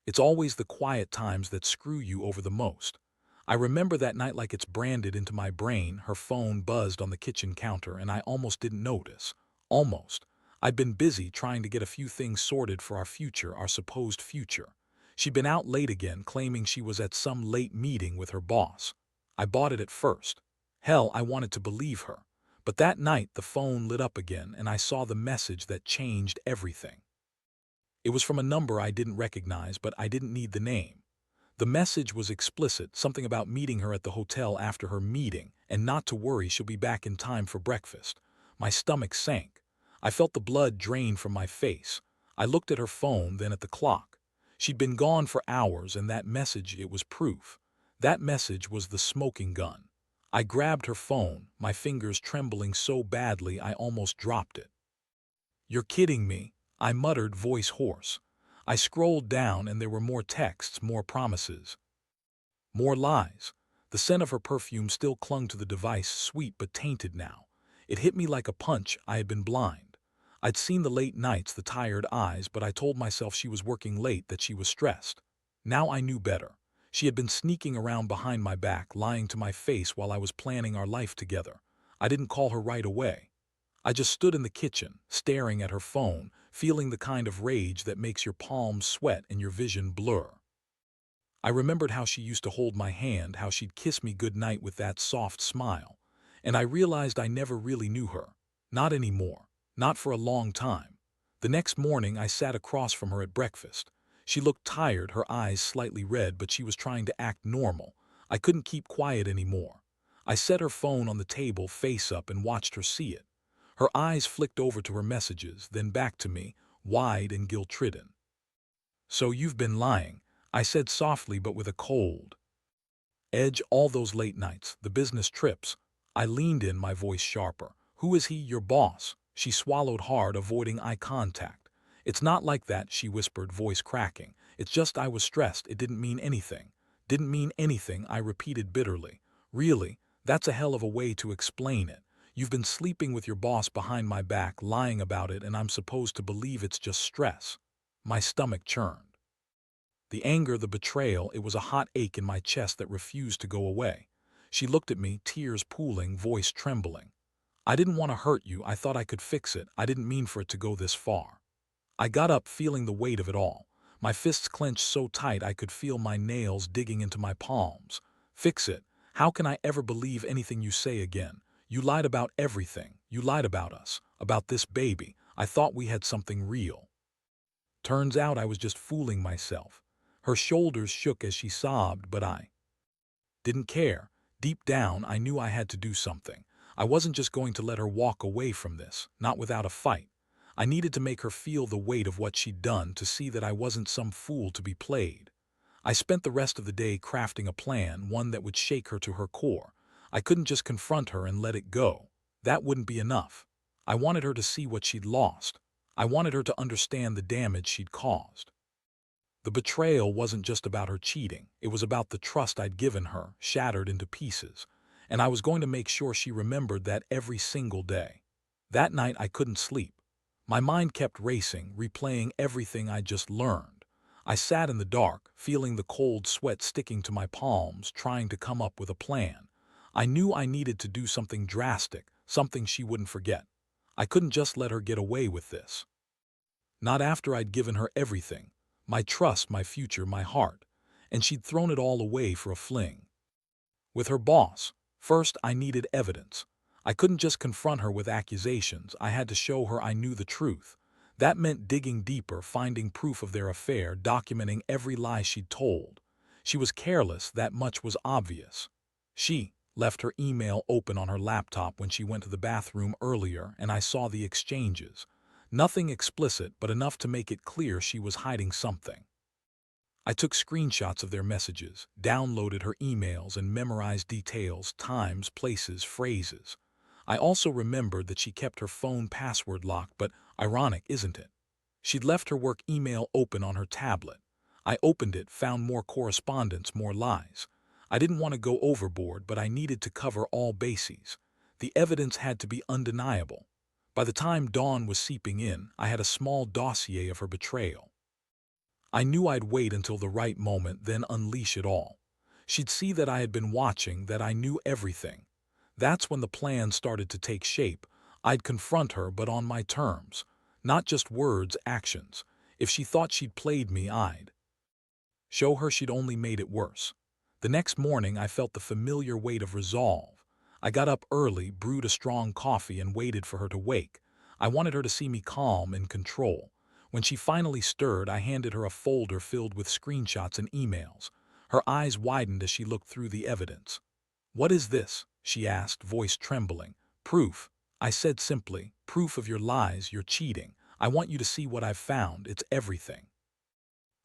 It's always the quiet times that screw you over the most. I remember that night like it's branded into my brain. Her phone buzzed on the kitchen counter and I almost didn't notice. Almost. I'd been busy trying to get a few things sorted for our future, our supposed future. She'd been out late again, claiming she was at some late meeting with her boss. I bought it at first. Hell, I wanted to believe her. But that night the phone lit up again and I saw the message that changed everything. It was from a number I didn't recognize, but I didn't need the name. The message was explicit, something about meeting her at the hotel after her meeting, and not to worry, she'll be back in time for breakfast. My stomach sank. I felt the blood drain from my face. I looked at her phone, then at the clock. She'd been gone for hours, and that message, it was proof. That message was the smoking gun. I grabbed her phone, my fingers trembling so badly I almost dropped it. "You're kidding me," I muttered, voice hoarse. I scrolled down and there were more texts, more promises, more lies. The scent of her perfume still clung to the device, sweet but tainted now. It hit me like a punch. I had been blind. I'd seen the late nights, the tired eyes, but I told myself she was working late, that she was stressed. Now I knew better. She had been sneaking around behind my back, lying to my face while I was planning our life together. I didn't call her right away. I just stood in the kitchen, staring at her phone, feeling the kind of rage that makes your palms sweat and your vision blur. I remembered how she used to hold my hand, how she'd kiss me goodnight with that soft smile. And I realized I never really knew her. Not anymore. Not for a long time. The next morning I sat across from her at breakfast. She looked tired, her eyes slightly red, but she was trying to act normal. I couldn't keep quiet anymore. I set her phone on the table face up and watched her see it. Her eyes flicked over to her messages, then back to me, wide and guilt-ridden. "So you've been lying," I said softly but with a cold edge. "All those late nights, the business trips." I leaned in, my voice sharper. "Who is he, your boss?" She swallowed hard, avoiding eye contact. "It's not like that," she whispered, voice cracking. "It's just I was stressed. It didn't mean anything." "Didn't mean anything," I repeated bitterly. "Really? That's a hell of a way to explain it. You've been sleeping with your boss behind my back, lying about it, and I'm supposed to believe it's just stress." My stomach churned. The anger, the betrayal, it was a hot ache in my chest that refused to go away. She looked at me, tears pooling, voice trembling. "I didn't want to hurt you. I thought I could fix it. I didn't mean for it to go this far." I got up, feeling the weight of it all. My fists clenched so tight I could feel my nails digging into my palms. "Fix it? How can I ever believe anything you say again? You lied about everything. You lied about us, about this baby. I thought we had something real. Turns out I was just fooling myself." Her shoulders shook as she sobbed, but I didn't care. Deep down, I knew I had to do something. I wasn't just going to let her walk away from this, not without a fight. I needed to make her feel the weight of what she'd done, to see that I wasn't some fool to be played. I spent the rest of the day crafting a plan, one that would shake her to her core. I couldn't just confront her and let it go. That wouldn't be enough. I wanted her to see what she'd lost. I wanted her to understand the damage she'd caused. The betrayal wasn't just about her cheating. It was about the trust I'd given her, shattered into pieces. And I was going to make sure she remembered that every single day. That night I couldn't sleep. My mind kept racing, replaying everything I'd just learned. I sat in the dark, feeling the cold sweat sticking to my palms, trying to come up with a plan. I knew I needed to do something drastic, something she wouldn't forget. I couldn't just let her get away with this. Not after I'd given her everything. My trust, my future, my heart. And she'd thrown it all away for a fling. With her boss, first I needed evidence. I couldn't just confront her with accusations. I had to show her I knew the truth. That meant digging deeper, finding proof of their affair, documenting every lie she'd told. She was careless, that much was obvious. She left her email open on her laptop when she went to the bathroom earlier, and I saw the exchanges. Nothing explicit, but enough to make it clear she was hiding something. I took screenshots of their messages, downloaded her emails, and memorized details, times, places, phrases. I also remembered that she kept her phone password locked, but ironic, isn't it? She'd left her work email open on her tablet. I opened it, found more correspondence, more lies. I didn't want to go overboard, but I needed to cover all bases. The evidence had to be undeniable. By the time dawn was seeping in, I had a small dossier of her betrayal. I knew I'd wait until the right moment, then unleash it all. She'd see that I had been watching, that I knew everything. That's when the plan started to take shape. I'd confront her, but on my terms. Not just words, actions. If she thought she'd played me, I'd show her she'd only made it worse. The next morning, I felt the familiar weight of resolve. I got up early, brewed a strong coffee, and waited for her to wake. I wanted her to see me calm, in control. When she finally stirred, I handed her a folder filled with screenshots and emails. Her eyes widened as she looked through the evidence. "What is this?" she asked, voice trembling. "Proof," I said simply. "Proof of your lies, your cheating. I want you to see what I've found. It's everything."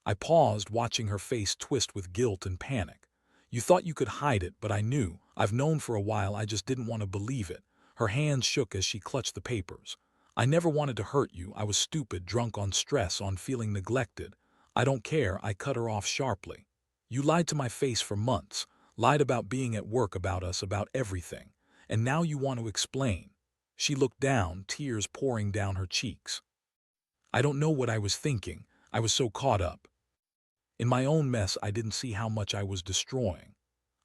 I paused, watching her face twist with guilt and panic. "You thought you could hide it, but I knew. I've known for a while, I just didn't want to believe it." Her hands shook as she clutched the papers. "I never wanted to hurt you. I was stupid, drunk on stress, on feeling neglected." "I don't care," I cut her off sharply. "You lied to my face for months. Lied about being at work, about us, about everything. And now you want to explain." She looked down, tears pouring down her cheeks. I don't know what I was thinking. I was so caught up in my own mess, I didn't see how much I was destroying.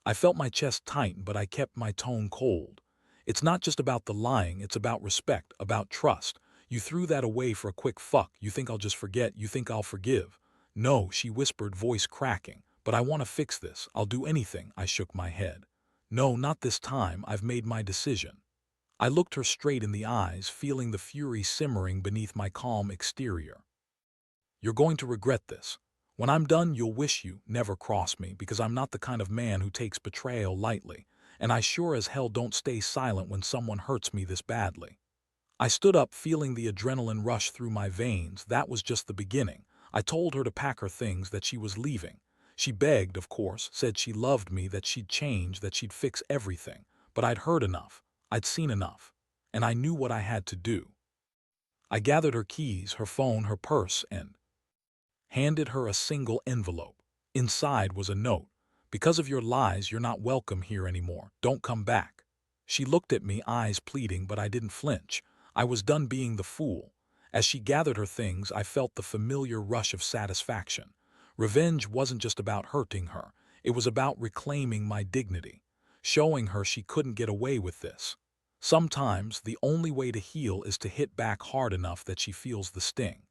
I felt my chest tighten, but I kept my tone cold. "It's not just about the lying, it's about respect, about trust. You threw that away for a quick fuck. You think I'll just forget? You think I'll forgive?" "No," she whispered, voice cracking. "But I want to fix this. I'll do anything." I shook my head. "No, not this time. I've made my decision." I looked her straight in the eyes, feeling the fury simmering beneath my calm exterior. "You're going to regret this. When I'm done, you'll wish you never crossed me, because I'm not the kind of man who takes betrayal lightly, and I sure as hell don't stay silent when someone hurts me this badly." I stood up, feeling the adrenaline rush through my veins. That was just the beginning. I told her to pack her things, that she was leaving. She begged, of course, said she loved me, that she'd change, that she'd fix everything. But I'd heard enough. I'd seen enough. And I knew what I had to do. I gathered her keys, her phone, her purse, and handed her a single envelope. Inside was a note. "Because of your lies, you're not welcome here anymore. Don't come back." She looked at me, eyes pleading, but I didn't flinch. I was done being the fool. As she gathered her things, I felt the familiar rush of satisfaction. Revenge wasn't just about hurting her. It was about reclaiming my dignity, showing her she couldn't get away with this. Sometimes the only way to heal is to hit back hard enough that she feels the sting.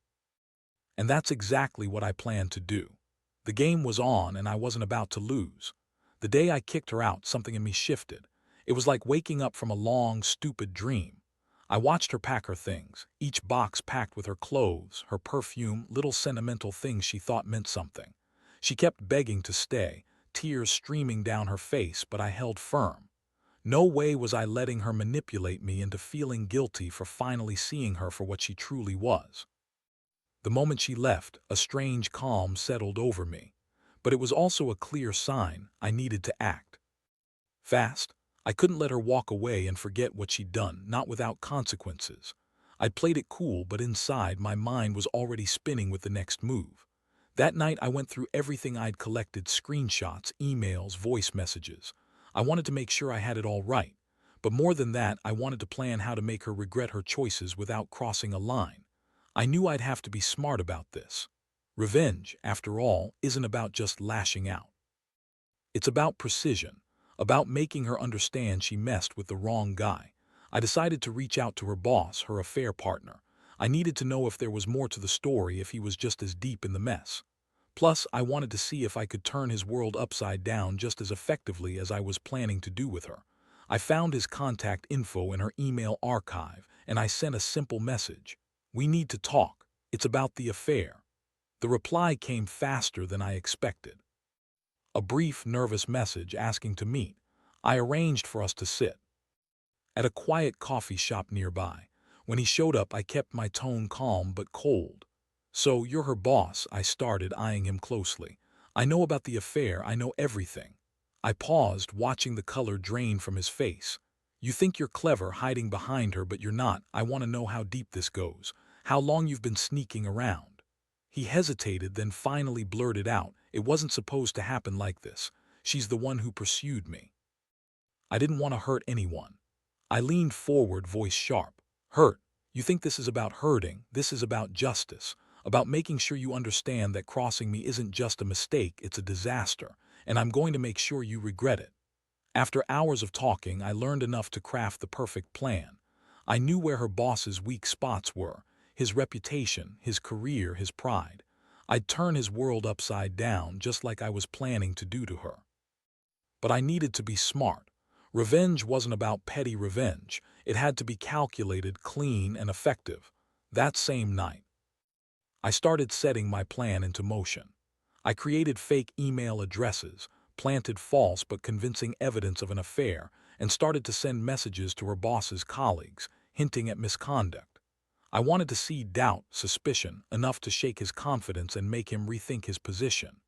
And that's exactly what I planned to do. The game was on, and I wasn't about to lose. The day I kicked her out, something in me shifted. It was like waking up from a long, stupid dream. I watched her pack her things, each box packed with her clothes, her perfume, little sentimental things she thought meant something. She kept begging to stay, tears streaming down her face, but I held firm. No way was I letting her manipulate me into feeling guilty for finally seeing her for what she truly was. The moment she left, a strange calm settled over me. But it was also a clear sign I needed to act fast. I couldn't let her walk away and forget what she'd done, not without consequences. I'd played it cool, but inside, my mind was already spinning with the next move. That night, I went through everything I'd collected: screenshots, emails, voice messages. I wanted to make sure I had it all right. But more than that, I wanted to plan how to make her regret her choices without crossing a line. I knew I'd have to be smart about this. Revenge, after all, isn't about just lashing out. It's about precision, about making her understand she messed with the wrong guy. I decided to reach out to her boss, her affair partner. I needed to know if there was more to the story, if he was just as deep in the mess. Plus, I wanted to see if I could turn his world upside down just as effectively as I was planning to do with her. I found his contact info in her email archive, and I sent a simple message: "We need to talk. It's about the affair." The reply came faster than I expected. A brief, nervous message asking to meet. I arranged for us to sit at a quiet coffee shop nearby. When he showed up, I kept my tone calm but cold. "So, you're her boss," I started, eyeing him closely. "I know about the affair, I know everything." I paused, watching the color drain from his face. "You think you're clever, hiding behind her, but you're not. I want to know how deep this goes. How long you've been sneaking around." He hesitated, then finally blurted out, "It wasn't supposed to happen like this. She's the one who pursued me." I didn't want to hurt anyone. I leaned forward, voice sharp. "Hurt? You think this is about hurting? This is about justice. about making sure you understand that crossing me isn't just a mistake, it's a disaster, and I'm going to make sure you regret it. After hours of talking, I learned enough to craft the perfect plan. I knew where her boss's weak spots were, his reputation, his career, his pride. I'd turn his world upside down just like I was planning to do to her. But I needed to be smart. Revenge wasn't about petty revenge. It had to be calculated, clean, and effective. That same night, I started setting my plan into motion. I created fake email addresses, planted false but convincing evidence of an affair, and started to send messages to her boss's colleagues, hinting at misconduct. I wanted to seed doubt, suspicion, enough to shake his confidence and make him rethink his position.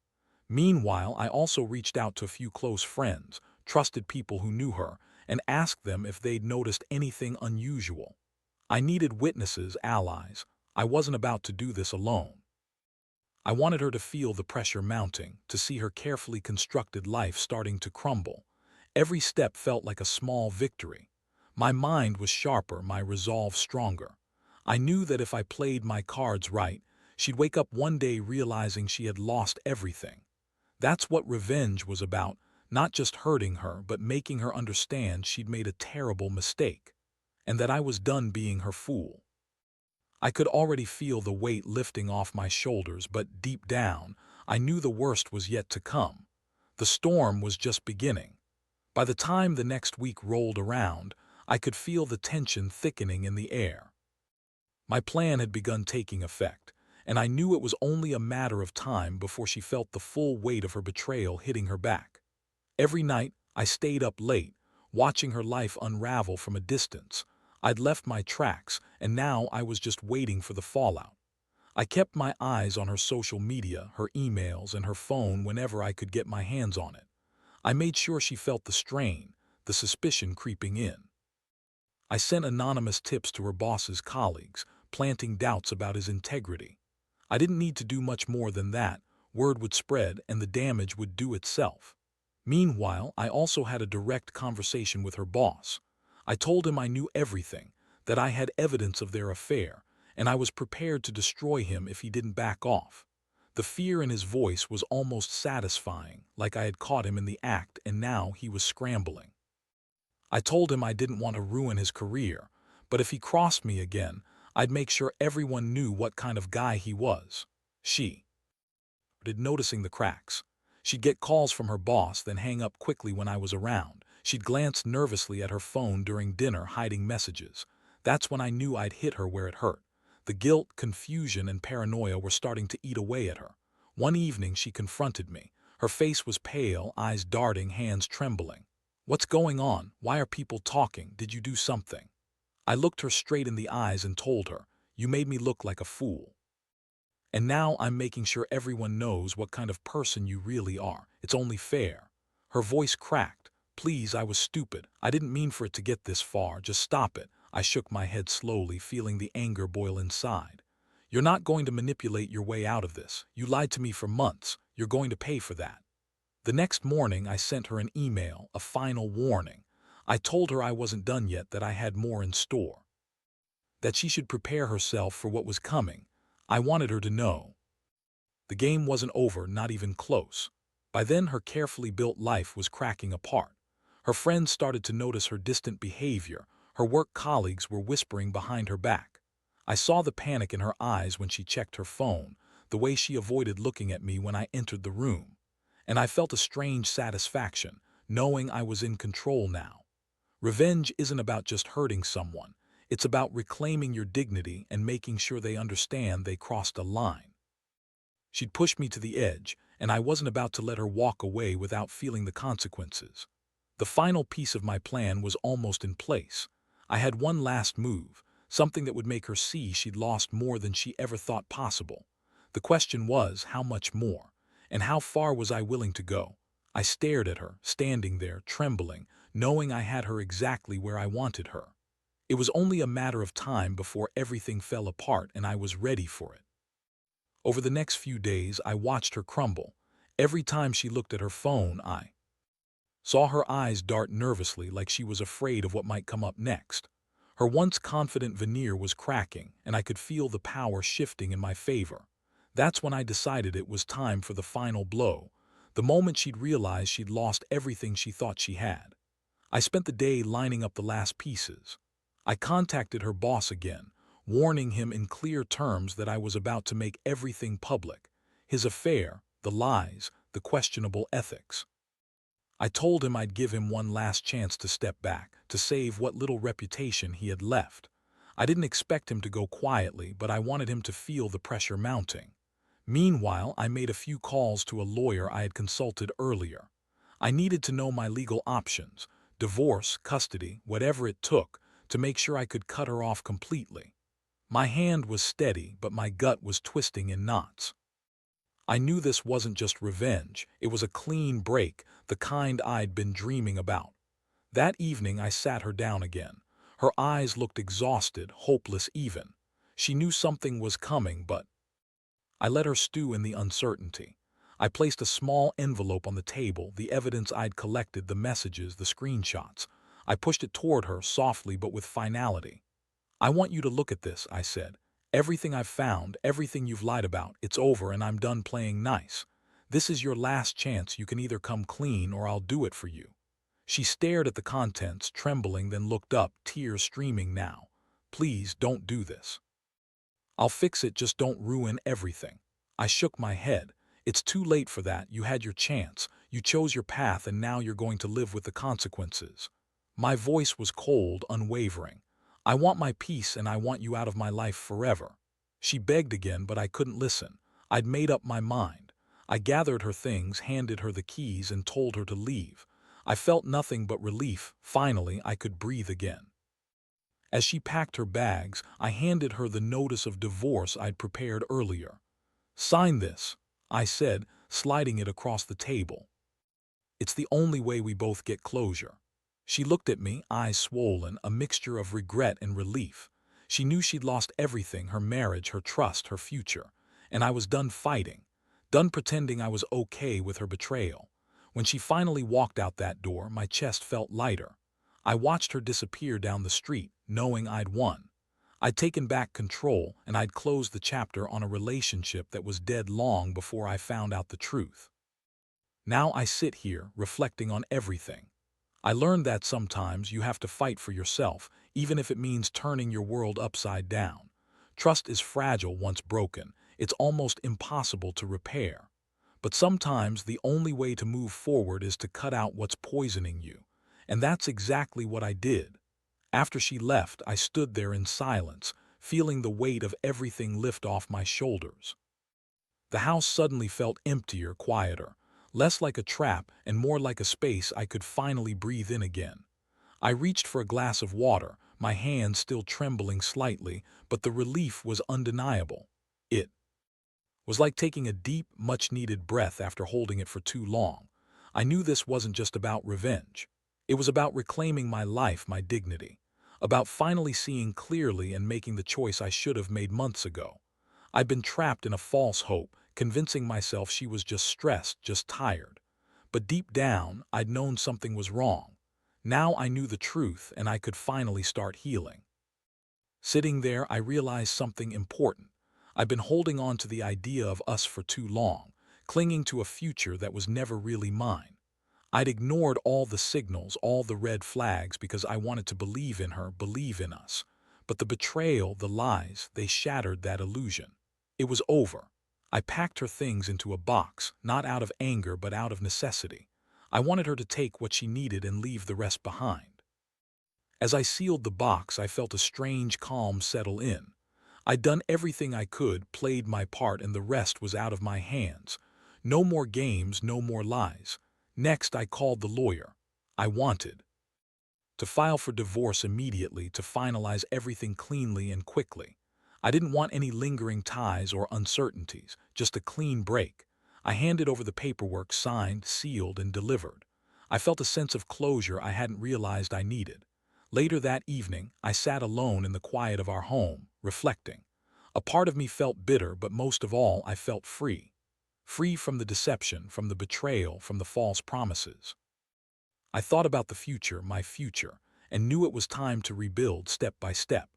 Meanwhile, I also reached out to a few close friends, trusted people who knew her, and asked them if they'd noticed anything unusual. I needed witnesses, allies. I wasn't about to do this alone. I wanted her to feel the pressure mounting, to see her carefully constructed life starting to crumble. Every step felt like a small victory. My mind was sharper, my resolve stronger. I knew that if I played my cards right, she'd wake up one day realizing she had lost everything. That's what revenge was about, not just hurting her, but making her understand she'd made a terrible mistake, and that I was done being her fool. I could already feel the weight lifting off my shoulders, but deep down, I knew the worst was yet to come. The storm was just beginning. By the time the next week rolled around, I could feel the tension thickening in the air. My plan had begun taking effect, and I knew it was only a matter of time before she felt the full weight of her betrayal hitting her back. Every night, I stayed up late, watching her life unravel from a distance. I'd left my tracks, and now I was just waiting for the fallout. I kept my eyes on her social media, her emails, and her phone whenever I could get my hands on it. I made sure she felt the strain, the suspicion creeping in. I sent anonymous tips to her boss's colleagues, planting doubts about his integrity. I didn't need to do much more than that. Word would spread and the damage would do itself. Meanwhile, I also had a direct conversation with her boss. I told him I knew everything, that I had evidence of their affair, and I was prepared to destroy him if he didn't back off. The fear in his voice was almost satisfying, like I had caught him in the act and now he was scrambling. I told him I didn't want to ruin his career, but if he crossed me again, I'd make sure everyone knew what kind of guy he was. She started noticing the cracks. She'd get calls from her boss, then hang up quickly when I was around. She'd glance nervously at her phone during dinner, hiding messages. That's when I knew I'd hit her where it hurt. The guilt, confusion, and paranoia were starting to eat away at her. One evening she confronted me. Her face was pale, eyes darting, hands trembling. "What's going on? Why are people talking? Did you do something?" I looked her straight in the eyes and told her, "You made me look like a fool. And now I'm making sure everyone knows what kind of person you really are. It's only fair." Her voice cracked. "Please, I was stupid. I didn't mean for it to get this far. Just stop it." I shook my head slowly, feeling the anger boil inside. "You're not going to manipulate your way out of this. You lied to me for months. You're going to pay for that." The next morning, I sent her an email, a final warning. I told her I wasn't done yet, that I had more in store, that she should prepare herself for what was coming. I wanted her to know the game wasn't over, not even close. By then, her carefully built life was cracking apart. Her friends started to notice her distant behavior. Her work colleagues were whispering behind her back. I saw the panic in her eyes when she checked her phone, the way she avoided looking at me when I entered the room. And I felt a strange satisfaction, knowing I was in control now. Revenge isn't about just hurting someone. It's about reclaiming your dignity and making sure they understand they crossed a line. She'd pushed me to the edge, and I wasn't about to let her walk away without feeling the consequences. The final piece of my plan was almost in place. I had one last move, something that would make her see she'd lost more than she ever thought possible. The question was, how much more? And how far was I willing to go? I stared at her, standing there, trembling, knowing I had her exactly where I wanted her. It was only a matter of time before everything fell apart, and I was ready for it. Over the next few days, I watched her crumble. Every time she looked at her phone, I saw her eyes dart nervously, like she was afraid of what might come up next. Her once confident veneer was cracking, and I could feel the power shifting in my favor. That's when I decided it was time for the final blow, the moment she'd realized she'd lost everything she thought she had. I spent the day lining up the last pieces. I contacted her boss again, warning him in clear terms that I was about to make everything public: his affair, the lies, the questionable ethics. I told him I'd give him one last chance to step back, to save what little reputation he had left. I didn't expect him to go quietly, but I wanted him to feel the pressure mounting. Meanwhile, I made a few calls to a lawyer I had consulted earlier. I needed to know my legal options: divorce, custody, whatever it took, to make sure I could cut her off completely. My hand was steady, but my gut was twisting in knots. I knew this wasn't just revenge, it was a clean break, the kind I'd been dreaming about. That evening I sat her down again. Her eyes looked exhausted, hopeless even. She knew something was coming, but I let her stew in the uncertainty. I placed a small envelope on the table, the evidence I'd collected, the messages, the screenshots. I pushed it toward her, softly but with finality. "I want you to look at this," I said. "Everything I've found, everything you've lied about, it's over and I'm done playing nice. This is your last chance. You can either come clean or I'll do it for you." She stared at the contents, trembling, then looked up, tears streaming now. "Please, don't do this." "I'll fix it, just don't ruin everything." I shook my head. "It's too late for that. You had your chance. You chose your path and now you're going to live with the consequences." My voice was cold, unwavering. "I want my peace and I want you out of my life forever." She begged again, but I couldn't listen. I'd made up my mind. I gathered her things, handed her the keys, and told her to leave. I felt nothing but relief. Finally, I could breathe again. As she packed her bags, I handed her the notice of divorce I'd prepared earlier. "Sign this," I said, sliding it across the table. "It's the only way we both get closure." She looked at me, eyes swollen, a mixture of regret and relief. She knew she'd lost everything: her marriage, her trust, her future. And I was done fighting, done pretending I was okay with her betrayal. When she finally walked out that door, my chest felt lighter. I watched her disappear down the street, knowing I'd won. I'd taken back control, and I'd closed the chapter on a relationship that was dead long before I found out the truth. Now I sit here, reflecting on everything. I learned that sometimes you have to fight for yourself, even if it means turning your world upside down. Trust is fragile once broken. It's almost impossible to repair. But sometimes the only way to move forward is to cut out what's poisoning you. And that's exactly what I did. After she left, I stood there in silence, feeling the weight of everything lift off my shoulders. The house suddenly felt emptier, quieter, less like a trap and more like a space I could finally breathe in again. I reached for a glass of water, my hand still trembling slightly, but the relief was undeniable. It was like taking a deep, much-needed breath after holding it for too long. I knew this wasn't just about revenge. It was about reclaiming my life, my dignity, about finally seeing clearly and making the choice I should have made months ago. I'd been trapped in a false hope, convincing myself she was just stressed, just tired. But deep down, I'd known something was wrong. Now I knew the truth, and I could finally start healing. Sitting there, I realized something important. I'd been holding on to the idea of us for too long, clinging to a future that was never really mine. I'd ignored all the signals, all the red flags, because I wanted to believe in her, believe in us. But the betrayal, the lies, they shattered that illusion. It was over. I packed her things into a box, not out of anger but out of necessity. I wanted her to take what she needed and leave the rest behind. As I sealed the box, I felt a strange calm settle in. I'd done everything I could, played my part, and the rest was out of my hands. No more games, no more lies. Next, I called the lawyer. I wanted to file for divorce immediately, to finalize everything cleanly and quickly. I didn't want any lingering ties or uncertainties, just a clean break. I handed over the paperwork, signed, sealed, and delivered. I felt a sense of closure I hadn't realized I needed. Later that evening, I sat alone in the quiet of our home, reflecting. A part of me felt bitter, but most of all, I felt free. Free from the deception, from the betrayal, from the false promises. I thought about the future, my future, and knew it was time to rebuild step by step.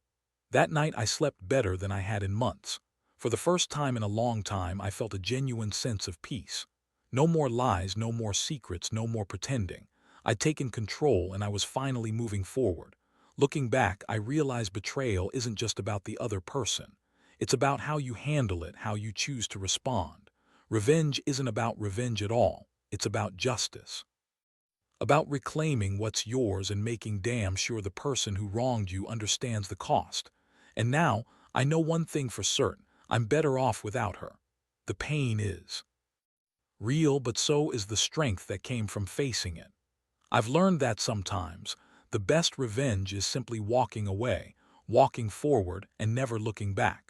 That night I slept better than I had in months. For the first time in a long time, I felt a genuine sense of peace. No more lies, no more secrets, no more pretending. I'd taken control and I was finally moving forward. Looking back, I realized betrayal isn't just about the other person. It's about how you handle it, how you choose to respond. Revenge isn't about revenge at all. It's about justice. About reclaiming what's yours and making damn sure the person who wronged you understands the cost. And now, I know one thing for certain. I'm better off without her. The pain is real, but so is the strength that came from facing it. I've learned that sometimes the best revenge is simply walking away, walking forward, and never looking back.